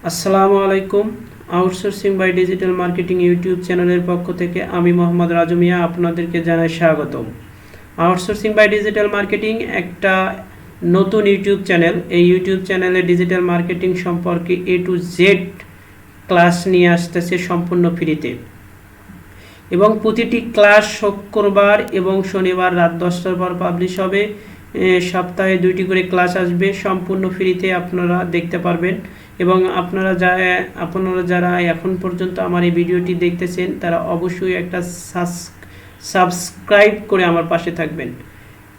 আসসালামু আলাইকুম। Outsourcing by digital marketing YouTube চ্যানেলের পক্ষ থেকে আমি মোহাম্মদ রাজু মিয়া আপনাদেরকে জানাই স্বাগতম। আউটসোর্সিং বাই ডিজিটাল মার্কেটিং একটা নতুন ইউটিউব চ্যানেল। এই ইউটিউব চ্যানেলে ডিজিটাল মার্কেটিং সম্পর্কে A to Z ক্লাস নিয়ে আসতেছে সম্পূর্ণ ফ্রিতে, এবং প্রতিটি ক্লাস শুক্রবার এবং শনিবার রাত 10টার পর পাবলিশ হবে। সপ্তাহে 2টি করে ক্লাস আসবে, সম্পূর্ণ ফ্রিতে আপনারা দেখতে পারবেন। এবং আপনারা যারা এখন পর্যন্ত আমার এই ভিডিওটি দেখতেছেন তারা অবশ্যই একটা সাবস্ক্রাইব করে আমার পাশে থাকবেন,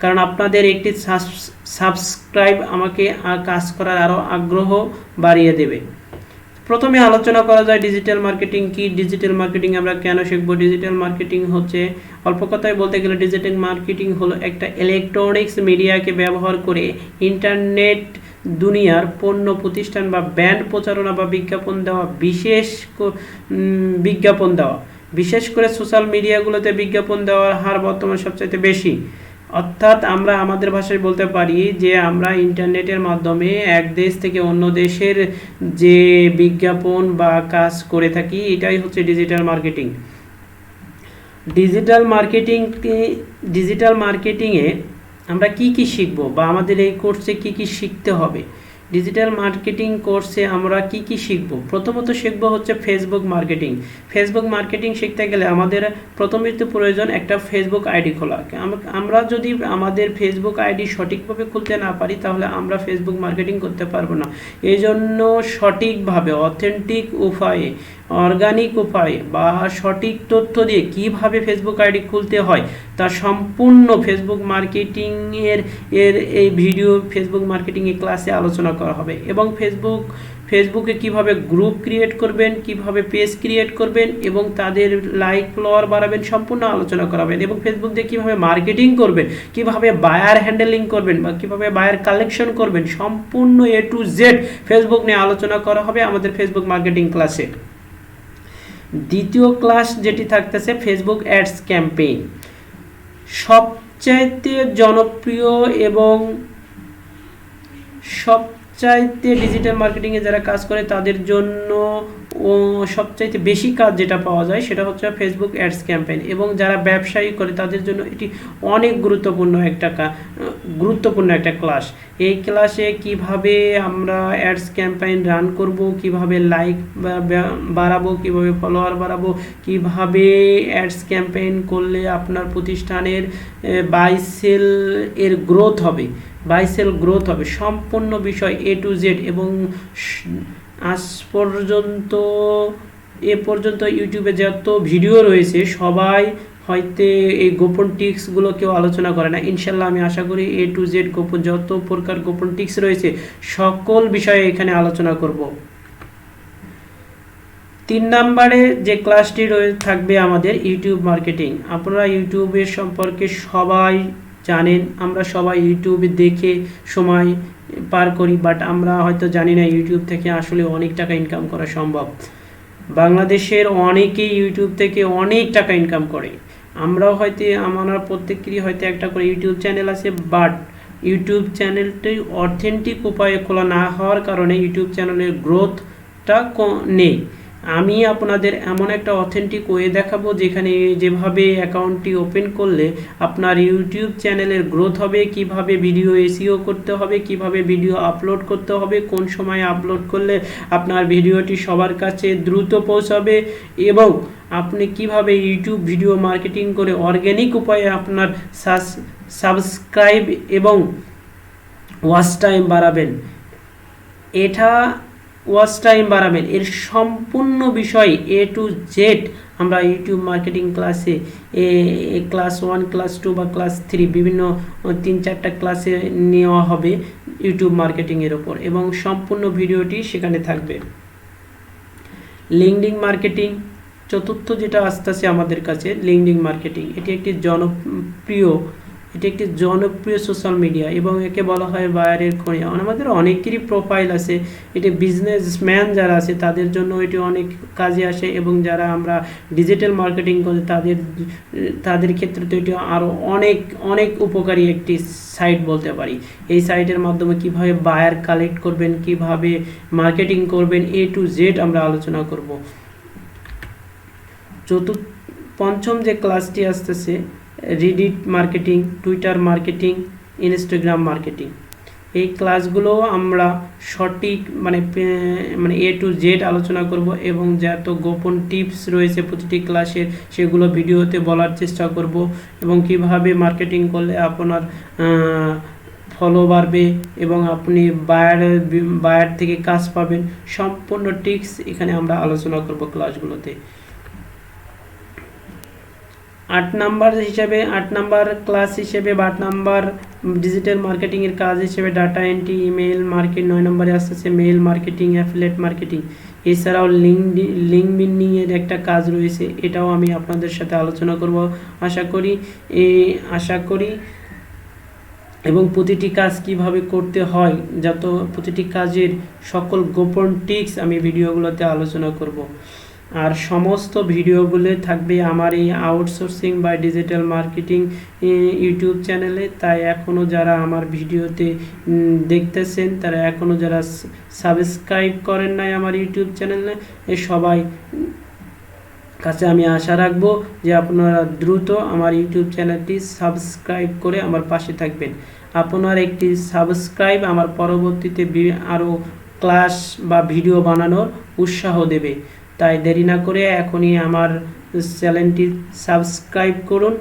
কারণ আপনাদের একটি সাবস্ক্রাইব আমাকে কাজ করার আরও আগ্রহ বাড়িয়ে দেবে। প্রথমে আলোচনা করা যায় ডিজিটাল মার্কেটিং কি, ডিজিটাল মার্কেটিং আমরা কেন শিখব। ডিজিটাল মার্কেটিং হচ্ছে, অল্প কথায় বলতে গেলে, ডিজিটাল মার্কেটিং হলো একটা ইলেকট্রনিক্স মিডিয়াকে ব্যবহার করে ইন্টারনেট দুনিয়ার পণ্য প্রতিষ্ঠান বা ব্র্যান্ড প্রচারণা বা বিজ্ঞাপন দেওয়া, বিশেষ করে সোশ্যাল মিডিয়াগুলোতে বিজ্ঞাপন দেওয়ার হার বর্তমানে সবচাইতে বেশি। অর্থাৎ আমরা আমাদের ভাষায় বলতে পারি যে আমরা ইন্টারনেটের মাধ্যমে এক দেশ থেকে অন্য দেশের যে বিজ্ঞাপন বা কাজ করে থাকি, এটাই হচ্ছে ডিজিটাল মার্কেটিং। ডিজিটাল মার্কেটিংয়ে আমরা কি শিখব বা আমাদের এই কোর্সে কি শিখতে হবে। ডিজিটাল মার্কেটিং কোর্সে আমরা কি শিখব। প্রথমত শিখব হচ্ছে ফেসবুক মার্কেটিং। ফেসবুক মার্কেটিং শিখতে গেলে আমাদের প্রথমেই তো প্রয়োজন একটা ফেসবুক আইডি খোলা। আমরা যদি আমাদের ফেসবুক আইডি সঠিকভাবে খুলতে না পারি তাহলে আমরা ফেসবুক মার্কেটিং করতে পারবো না। এই জন্য সঠিকভাবে অথেন্টিক উপায়ে, অর্গানিক উপায়ে বা সঠিক তথ্য দিয়ে কিভাবে ফেসবুক আইডি খুলতে হয় তা সম্পূর্ণ ফেসবুক মার্কেটিংয়ের এই ফেসবুক মার্কেটিংয়ের ক্লাসে আলোচনা করা হবে। এবং ফেসবুকে কিভাবে গ্রুপ ক্রিয়েট করবেন, কিভাবে পেজ ক্রিয়েট করবেন এবং তাদের লাইক ফলোয়ার বাড়াবেন, সম্পূর্ণ আলোচনা করাবেন। এবং ফেসবুক দিয়ে কীভাবে মার্কেটিং করবেন, কিভাবে বায়ার হ্যান্ডেলিং করবেন বা কিভাবে বায়ার কালেকশন করবেন, সম্পূর্ণ A to Z ফেসবুক নিয়ে আলোচনা করা হবে আমাদের ফেসবুক মার্কেটিং ক্লাসে। দ্বিতীয় ক্লাস যেটি থাকতেছে ফেসবুক অ্যাডস ক্যাম্পেইন। সবচাইতে জনপ্রিয় এবং সবচাইতে ডিজিটাল মার্কেটিংয়ে যারা কাজ করে তাদের জন্য সবচাইতে বেশি কাজ যেটা পাওয়া যায় সেটা হচ্ছে ফেসবুক অ্যাডস ক্যাম্পেইন। এবং যারা ব্যবসায়ী করে তাদের জন্য এটি অনেক গুরুত্বপূর্ণ একটা ক্লাস। এই ক্লাসে কিভাবে আমরা অ্যাডস ক্যাম্পেইন রান করব, কিভাবে লাইক বাড়াবো, কিভাবে ফলোয়ার বাড়াবো, কিভাবে অ্যাডস ক্যাম্পেইন করলে আপনার প্রতিষ্ঠানের বাই সেল এর গ্রোথ হবে, সম্পূর্ণ বিষয় A to Z। এবং এ পর্যন্ত ইউটিউবে যত ভিডিও রয়েছে সবাই হয়তো এই গোপন টিক্সগুলো কেউ আলোচনা করে না। ইনশাল্লাহ আমি আশা করি A to Z যত প্রকার গোপন টিক্স রয়েছে সকল বিষয়ে এখানে আলোচনা করব। 3 নম্বরে যে ক্লাসটি থাকবে আমাদের ইউটিউব মার্কেটিং। আপনারা ইউটিউবের সম্পর্কে সবাই জানেন, আমরা সবাই ইউটিউবে দেখে সময় পার করি, বাট আমরা হয়তো জানি না ইউটিউব থেকে আসলে অনেক টাকা ইনকাম করা সম্ভব। বাংলাদেশের অনেকেই ইউটিউব থেকে অনেক টাকা ইনকাম করে। আমরাও হয়তো আমার প্রত্যেকেরই হয়তো একটা করে ইউটিউব চ্যানেল আছে, বাট ইউটিউব চ্যানেলটি অথেন্টিক উপায়ে খোলা না হওয়ার কারণে ইউটিউব চ্যানেলের গ্রোথটা নেই। আমি আপনাদের এমন একটা অথেন্টিক ওয়ে দেখাবো যেখানে যেভাবে অ্যাকাউন্টটি ওপেন করলে আপনার ইউটিউব চ্যানেলের গ্রোথ হবে, কিভাবে ভিডিও SEO করতে হবে, কিভাবে ভিডিও আপলোড করতে হবে, কোন সময় আপলোড করলে আপনার ভিডিওটি সবার কাছে দ্রুত পৌঁছাবে, এবং আপনি কিভাবে ইউটিউব ভিডিও মার্কেটিং করে অর্গানিক উপায়ে আপনার সাবস্ক্রাইব এবং ওয়াচ টাইম বাড়াবেন। এর সম্পূর্ণ বিষয় A to Z আমরা ইউটিউব মার্কেটিং ক্লাসে ক্লাস 1, ক্লাস 2 বা ক্লাস 3 বিভিন্ন 3-4টা ক্লাসে নেওয়া হবে ইউটিউব মার্কেটিংয়ের ওপর, এবং সম্পূর্ণ ভিডিওটি সেখানে থাকবে। লিঙ্কডিন মার্কেটিং চতুর্থ যেটা আসতেছে আমাদের কাছে, লিঙ্কডিন মার্কেটিং। এটি একটি জনপ্রিয় এটি একটি জনপ্রিয় সোশ্যাল মিডিয়া এবং একে বলা হয় বায়ারের খনি। আমাদের অনেকেরই প্রোফাইল আছে, এটি বিজনেসম্যান যারা আছে তাদের জন্য এটি অনেক কাজে আসে, এবং যারা আমরা ডিজিটাল মার্কেটিং করি তাদের ক্ষেত্রে তো এটি আরও অনেক অনেক উপকারী একটি সাইট বলতে পারি। এই সাইটের মাধ্যমে কিভাবে বায়ার কালেক্ট করবেন, কিভাবে মার্কেটিং করবেন, A to Z আমরা আলোচনা করব। পঞ্চম যে ক্লাসটি আসতেছে Reddit marketing, Twitter marketing, Instagram marketing. এই ক্লাসগুলো আমরা সঠিক মানে A to Z আলোচনা করব, এবং যত গোপন টিপস রয়েছে প্রতিটি ক্লাসের সেগুলো ভিডিওতে বলার চেষ্টা করব, এবং কিভাবে মার্কেটিং করলে আপনার ফলো বাড়বে এবং আপনি বায়ার থেকে কাজ পাবেন, সম্পূর্ণ টিপস এখানে আমরা আলোচনা করব ক্লাসগুলোতে। 8 নাম্বার ক্লাস হিসেবে বা 8 নাম্বার ডিজিটাল মার্কেটিংয়ের কাজ হিসেবে ডাটা এন্ট্রি, ইমেল মার্কেট। 9 নম্বরে আসছে মেইল মার্কেটিং, অ্যাফিলিয়েট মার্কেটিং। এছাড়াও লিঙ্ক বিল্ডিংয়ের একটা কাজ রয়েছে, এটাও আমি আপনাদের সাথে আলোচনা করব আশা করি। এবং প্রতিটি কাজ কিভাবে করতে হয়, যত প্রতিটি কাজের সকল গোপন টিপস আমি ভিডিওগুলোতে আলোচনা করব। আর সমস্ত ভিডিওগুলো থাকবে আমার এই আউটসোর্সিং বা ডিজিটাল মার্কেটিং ইউটিউব চ্যানেলে। তাই এখনও যারা আমার ভিডিওতে দেখতেছেন, তারা এখনও যারা সাবস্ক্রাইব করেন নাই আমার ইউটিউব চ্যানেলে, সবাই কাছে আমি আশা রাখবো যে আপনারা দ্রুত আমার ইউটিউব চ্যানেলটি সাবস্ক্রাইব করে আমার পাশে থাকবেন। আপনার একটি সাবস্ক্রাইব আমার পরবর্তীতে আরও ক্লাস বা ভিডিও বানানোর উৎসাহ দেবে। তাই দেরি না করে এখনই আমার চ্যানেলটি সাবস্ক্রাইব করুন।